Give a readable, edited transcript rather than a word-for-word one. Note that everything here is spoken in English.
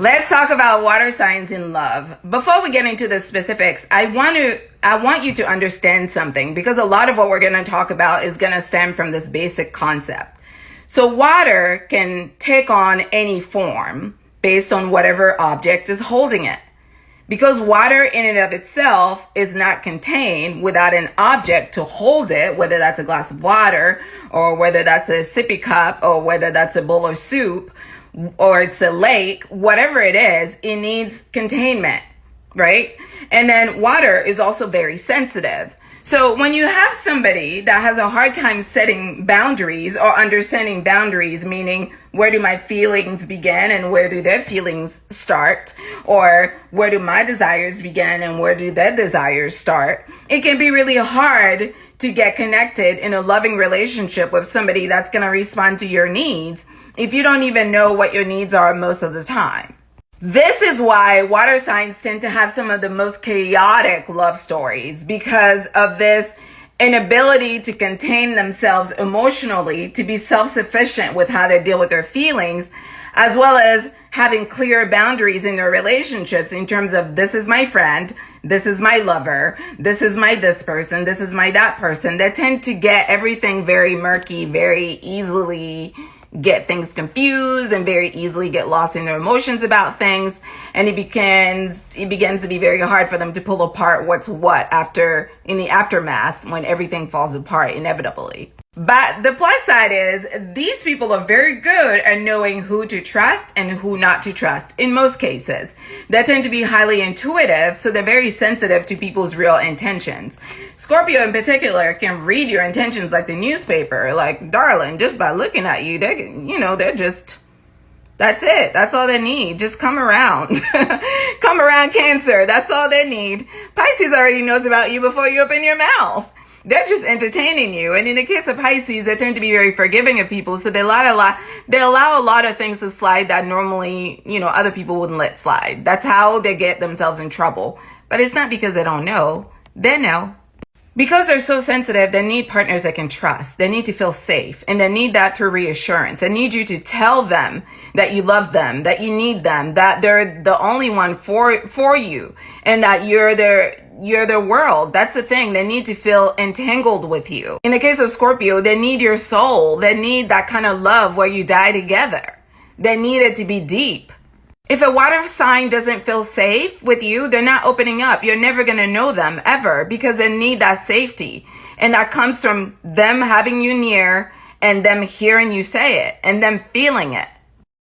Let's talk about water signs in love. Before we get into the specifics, I want you to understand something, because a lot of what we're going to talk about is going to stem from this basic concept. So water can take on any form based on whatever object is holding it. Because water in and of itself is not contained without an object to hold it, whether that's a glass of water, or whether that's a sippy cup, or whether that's a bowl of soup, or it's a lake, whatever it is, it needs containment, right? And then water is also very sensitive. So when you have somebody that has a hard time setting boundaries or understanding boundaries, meaning where do my feelings begin and where do their feelings start, or where do my desires begin and where do their desires start, it can be really hard to get connected in a loving relationship with somebody that's going to respond to your needs if you don't even know what your needs are most of the time. This is why water signs tend to have some of the most chaotic love stories, because of this inability to contain themselves emotionally, to be self-sufficient with how they deal with their feelings, as well as having clear boundaries in their relationships in terms of, this is my friend, this is my lover, this is my this person, this is my that person. They tend to get everything very murky, very easily get things confused, and very easily get lost in their emotions about things. And it begins to be very hard for them to pull apart what's what in the aftermath, when everything falls apart inevitably. But the plus side is, these people are very good at knowing who to trust and who not to trust in most cases. They tend to be highly intuitive, so they're very sensitive to people's real intentions. Scorpio in particular can read your intentions like the newspaper. Like, darling, just by looking at you, they're just, that's it. That's all they need. Just come around. Come around, Cancer. That's all they need. Pisces already knows about you before you open your mouth. They're just entertaining you. And in the case of Pisces, they tend to be very forgiving of people. So they allow a lot of things to slide that normally, other people wouldn't let slide. That's how they get themselves in trouble. But it's not because they don't know. They know. Because they're so sensitive, they need partners they can trust. They need to feel safe. And they need that through reassurance. They need you to tell them that you love them, that you need them, that they're the only one for you, and that you're their world. That's the thing. They need to feel entangled with you. In the case of Scorpio, they need your soul. They need that kind of love where you die together. They need it to be deep. If a water sign doesn't feel safe with you, they're not opening up. You're never going to know them ever, because they need that safety. And that comes from them having you near, and them hearing you say it, and them feeling it.